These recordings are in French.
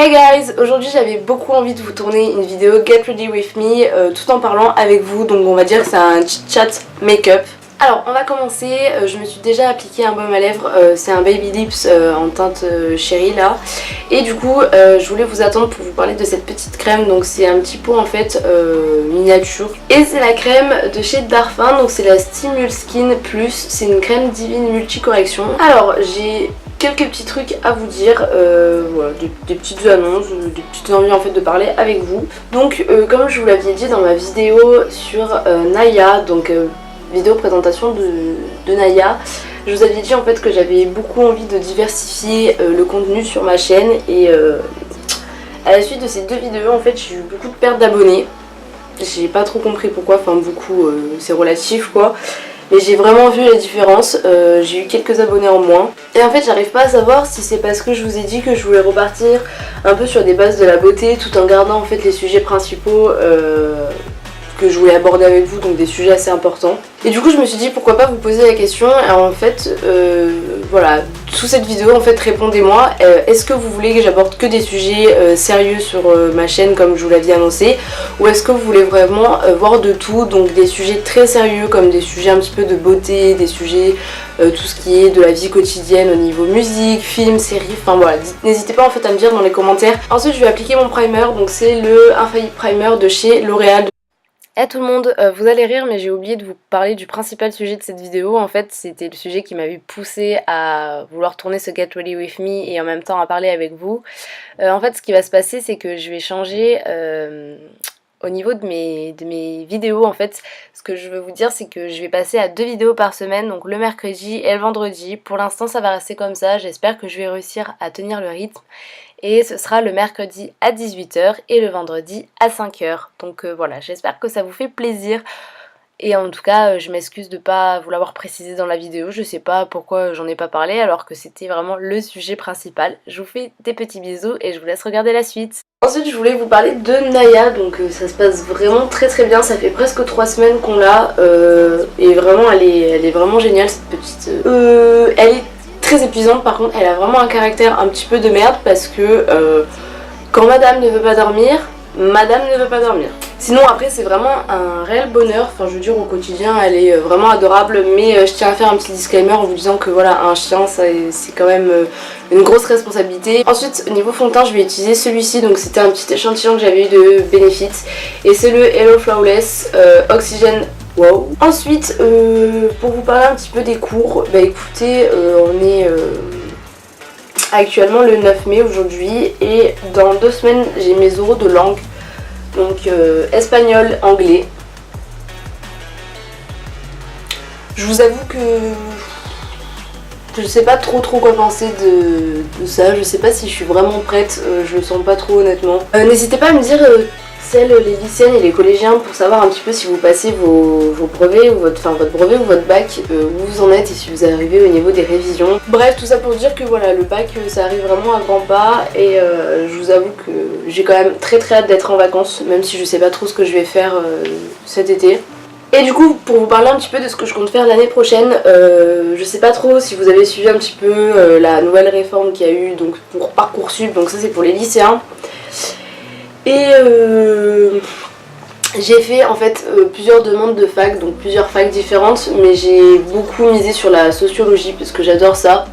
Hey guys, aujourd'hui j'avais beaucoup envie de vous tourner une vidéo Get Ready With Me tout en parlant avec vous, donc on va dire que c'est un chat make-up. Alors on va commencer, je me suis déjà appliqué un baume à lèvres, c'est un Baby Lips en teinte chérie là. Et du coup je voulais vous attendre pour vous parler de cette petite crème, donc c'est un petit pot en fait miniature. Et c'est la crème de chez Darphin, donc c'est la Stimule Skin Plus, c'est une crème divine multi-correction. Alors j'ai quelques petits trucs à vous dire, voilà, des petites annonces, des petites envies en fait de parler avec vous. Donc comme je vous l'avais dit dans ma vidéo sur Naya, donc vidéo présentation de Naya, je vous avais dit en fait que j'avais beaucoup envie de diversifier le contenu sur ma chaîne et à la suite de ces deux vidéos en fait j'ai eu beaucoup de pertes d'abonnés. J'ai pas trop compris pourquoi, enfin beaucoup c'est relatif quoi. Mais j'ai vraiment vu la différence, j'ai eu quelques abonnés en moins. Et en fait j'arrive pas à savoir si c'est parce que je vous ai dit que je voulais repartir un peu sur des bases de la beauté tout en gardant en fait les sujets principaux que je voulais aborder avec vous, donc des sujets assez importants. Et du coup je me suis dit pourquoi pas vous poser la question, et en fait voilà, sous cette vidéo en fait répondez-moi, est-ce que vous voulez que j'aborde que des sujets sérieux sur ma chaîne comme je vous l'avais annoncé, ou est-ce que vous voulez vraiment voir de tout, donc des sujets très sérieux comme des sujets un petit peu de beauté, des sujets tout ce qui est de la vie quotidienne au niveau musique, film, série, enfin voilà, n'hésitez pas en fait à me dire dans les commentaires. Ensuite je vais appliquer mon primer, donc c'est le Infaillible Primer de chez L'Oréal. Hey tout le monde, vous allez rire mais j'ai oublié de vous parler du principal sujet de cette vidéo. En fait c'était le sujet qui m'avait poussé à vouloir tourner ce Get Ready With Me et en même temps à parler avec vous. En fait ce qui va se passer c'est que je vais changer au niveau de mes vidéos. En fait ce que je veux vous dire c'est que je vais passer à 2 vidéos par semaine, donc le mercredi et le vendredi. Pour l'instant ça va rester comme ça, j'espère que je vais réussir à tenir le rythme. Et ce sera le mercredi à 18 h et le vendredi à 5 h. Donc voilà, j'espère que ça vous fait plaisir. Et en tout cas, je m'excuse de ne pas vous l'avoir précisé dans la vidéo. Je sais pas pourquoi j'en ai pas parlé alors que c'était vraiment le sujet principal. Je vous fais des petits bisous et je vous laisse regarder la suite. Ensuite, je voulais vous parler de Naya. Donc ça se passe vraiment très très bien. Ça fait presque 3 semaines qu'on l'a. Et vraiment, elle est vraiment géniale cette petite... elle est très épuisante, par contre elle a vraiment un caractère un petit peu de merde parce que quand madame ne veut pas dormir, madame ne veut pas dormir. Sinon après c'est vraiment un réel bonheur, enfin je veux dire au quotidien elle est vraiment adorable, mais je tiens à faire un petit disclaimer en vous disant que voilà, un chien c'est quand même une grosse responsabilité. Ensuite au niveau fond de teint je vais utiliser celui-ci, donc c'était un petit échantillon que j'avais eu de Benefit et c'est le Hello Flawless Oxygen. Wow. Ensuite, pour vous parler un petit peu des cours, bah écoutez, on est actuellement le 9 mai aujourd'hui et dans 2 semaines j'ai mes oraux de langue, donc espagnol, anglais. Je vous avoue que je sais pas trop quoi penser de ça, je sais pas si je suis vraiment prête, je le sens pas trop honnêtement. N'hésitez pas à me dire les lycéennes et les collégiens pour savoir un petit peu si vous passez vos brevets ou votre brevet ou votre bac, où vous en êtes et si vous arrivez au niveau des révisions. Bref, tout ça pour dire que voilà, le bac ça arrive vraiment à grands pas et je vous avoue que j'ai quand même très hâte d'être en vacances, même si je sais pas trop ce que je vais faire cet été. Et du coup, pour vous parler un petit peu de ce que je compte faire l'année prochaine, je sais pas trop si vous avez suivi un petit peu la nouvelle réforme qu'il y a eu donc pour Parcoursup, donc ça c'est pour les lycéens. Et j'ai fait en fait plusieurs demandes de fac, donc plusieurs facs différentes, mais j'ai beaucoup misé sur la sociologie parce que j'adore ça,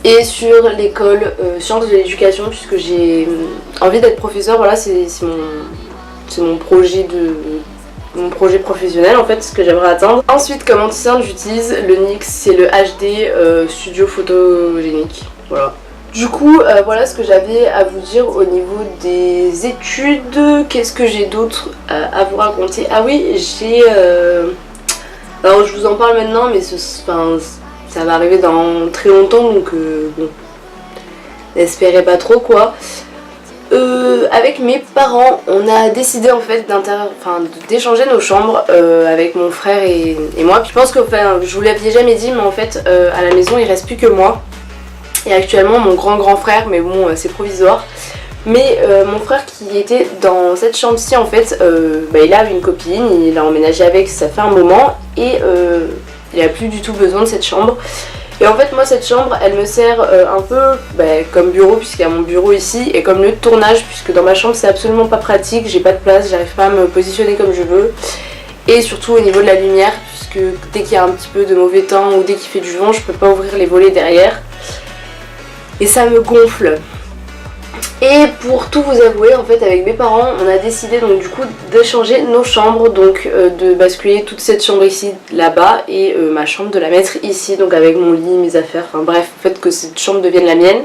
et sur l'école sciences de l'éducation puisque j'ai envie d'être professeur. Voilà, c'est mon projet professionnel en fait, ce que j'aimerais atteindre. Ensuite comme anti-cerne j'utilise le NYX, c'est le HD Studio Photogénique, voilà. Du coup voilà ce que j'avais à vous dire au niveau des études. Qu'est-ce que j'ai d'autre à vous raconter? Ah oui, j'ai... alors je vous en parle maintenant mais ça va arriver dans très longtemps, donc bon, n'espérez pas trop quoi. Avec mes parents on a décidé en fait d'échanger nos chambres avec mon frère et moi. Puis je pense que je vous l'avais jamais dit mais en fait à la maison il reste plus que moi et actuellement mon grand frère, mais bon c'est provisoire. Mais mon frère qui était dans cette chambre-ci en fait, il a une copine, il a emménagé avec, ça fait un moment et il a plus du tout besoin de cette chambre. Et en fait moi cette chambre elle me sert un peu comme bureau puisqu'il y a mon bureau ici et comme lieu de tournage puisque dans ma chambre c'est absolument pas pratique, j'ai pas de place, j'arrive pas à me positionner comme je veux. Et surtout au niveau de la lumière puisque dès qu'il y a un petit peu de mauvais temps ou dès qu'il fait du vent je peux pas ouvrir les volets derrière. Et ça me gonfle. Et pour tout vous avouer, en fait avec mes parents on a décidé donc du coup d'échanger nos chambres, donc de basculer toute cette chambre ici là-bas et ma chambre de la mettre ici, donc avec mon lit, mes affaires, enfin bref, en fait que cette chambre devienne la mienne.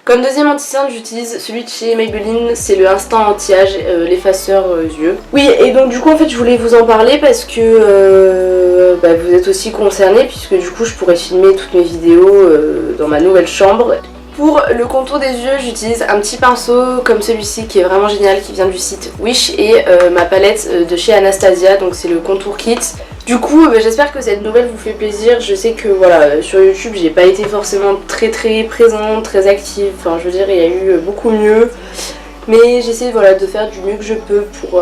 Comme deuxième anti-cerne j'utilise celui de chez Maybelline, c'est le Instant Anti-Âge, l'effaceur yeux. Oui et donc du coup en fait je voulais vous en parler parce que vous êtes aussi concernés puisque du coup je pourrais filmer toutes mes vidéos dans ma nouvelle chambre. Pour le contour des yeux, j'utilise un petit pinceau comme celui-ci qui est vraiment génial, qui vient du site Wish, et ma palette de chez Anastasia, donc c'est le contour kit. Du coup, j'espère que cette nouvelle vous fait plaisir. Je sais que voilà, sur YouTube, j'ai pas été forcément très présente, très active. Enfin, je veux dire, il y a eu beaucoup mieux. Mais j'essaie voilà, de faire du mieux que je peux pour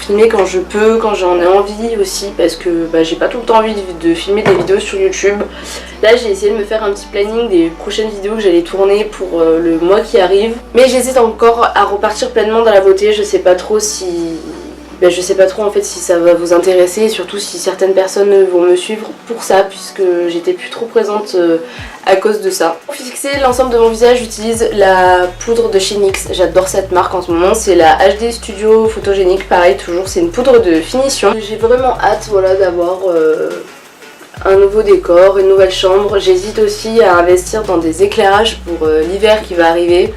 filmer quand je peux, quand j'en ai envie aussi, parce que j'ai pas tout le temps envie de filmer des vidéos sur YouTube. Là j'ai essayé de me faire un petit planning des prochaines vidéos que j'allais tourner pour le mois qui arrive. Mais j'hésite encore à repartir pleinement dans la beauté, je sais pas trop si... je sais pas trop en fait si ça va vous intéresser et surtout si certaines personnes vont me suivre pour ça puisque j'étais plus trop présente à cause de ça. Pour fixer l'ensemble de mon visage j'utilise la poudre de chez NYX, j'adore cette marque en ce moment, c'est la HD Studio Photogénique, pareil toujours c'est une poudre de finition. J'ai vraiment hâte voilà, d'avoir un nouveau décor, une nouvelle chambre. J'hésite aussi à investir dans des éclairages pour l'hiver qui va arriver.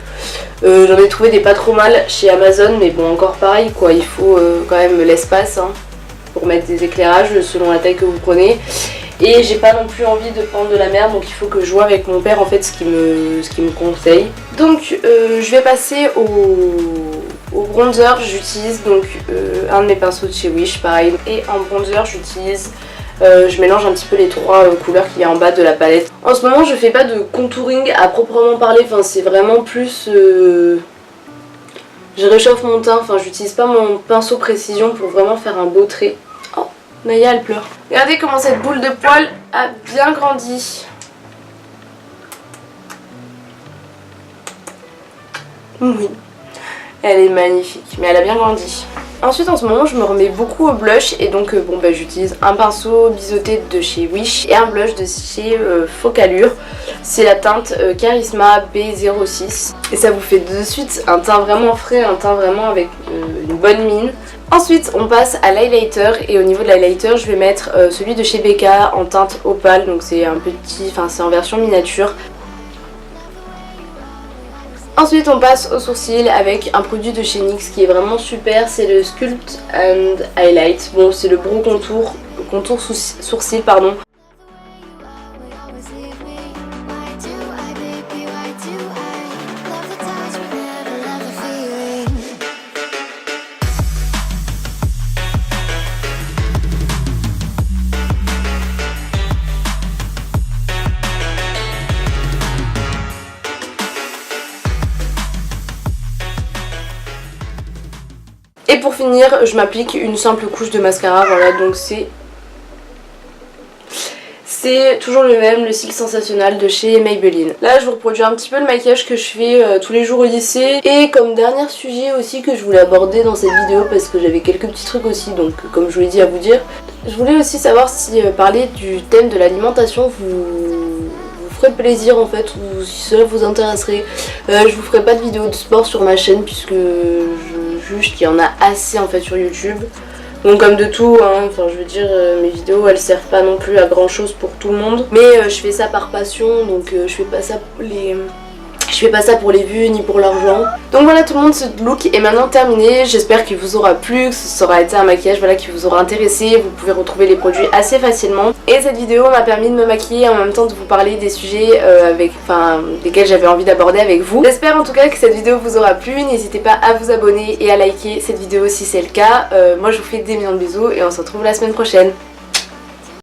J'en ai trouvé des pas trop mal chez Amazon, mais bon encore pareil quoi, il faut quand même l'espace pour mettre des éclairages selon la taille que vous prenez. Et j'ai pas non plus envie de prendre de la merde, donc il faut que je vois avec mon père en fait ce qu'il me conseille. Donc je vais passer au bronzer, j'utilise donc un de mes pinceaux de chez Wish pareil. Et en bronzer j'utilise... je mélange un petit peu les trois couleurs qu'il y a en bas de la palette. En ce moment je fais pas de contouring à proprement parler, enfin c'est vraiment plus... je réchauffe mon teint, enfin j'utilise pas mon pinceau précision pour vraiment faire un beau trait. Oh, Naya elle pleure. Regardez comment cette boule de poils a bien grandi. Oui, elle est magnifique, mais elle a bien grandi. Ensuite en ce moment je me remets beaucoup au blush et donc j'utilise un pinceau biseauté de chez Wish et un blush de chez Focallure. C'est la teinte Charisma B06 et ça vous fait de suite un teint vraiment frais, un teint vraiment avec une bonne mine. Ensuite on passe à l'highlighter et au niveau de l'highlighter je vais mettre celui de chez Becca en teinte opale, donc c'est un petit, enfin c'est en version miniature. Ensuite on passe au sourcil avec un produit de chez NYX qui est vraiment super, c'est le Sculpt and Highlight. Bon c'est le Brow contour sourcil pardon. Et pour finir, je m'applique une simple couche de mascara, voilà, donc c'est toujours le même, le Cils Sensationnel de chez Maybelline. Là, je vous reproduis un petit peu le maquillage que je fais tous les jours au lycée. Et comme dernier sujet aussi que je voulais aborder dans cette vidéo, parce que j'avais quelques petits trucs aussi, donc comme je vous l'ai dit à vous dire, je voulais aussi savoir si parler du thème de l'alimentation vous ferait plaisir en fait, ou si cela vous intéresserait. Je vous ferai pas de vidéo de sport sur ma chaîne puisque je juge qu'il y en a assez en fait sur YouTube. Donc comme de tout, enfin je veux dire mes vidéos elles servent pas non plus à grand chose pour tout le monde. Mais je fais ça par passion, donc je fais pas ça pour les vues ni pour l'argent. Donc voilà tout le monde, ce look est maintenant terminé. J'espère qu'il vous aura plu, que ce aura été un maquillage voilà, qui vous aura intéressé. Vous pouvez retrouver les produits assez facilement. Et cette vidéo m'a permis de me maquiller et en même temps de vous parler des sujets desquels j'avais envie d'aborder avec vous. J'espère en tout cas que cette vidéo vous aura plu. N'hésitez pas à vous abonner et à liker cette vidéo si c'est le cas. Moi je vous fais des millions de bisous et on se retrouve la semaine prochaine.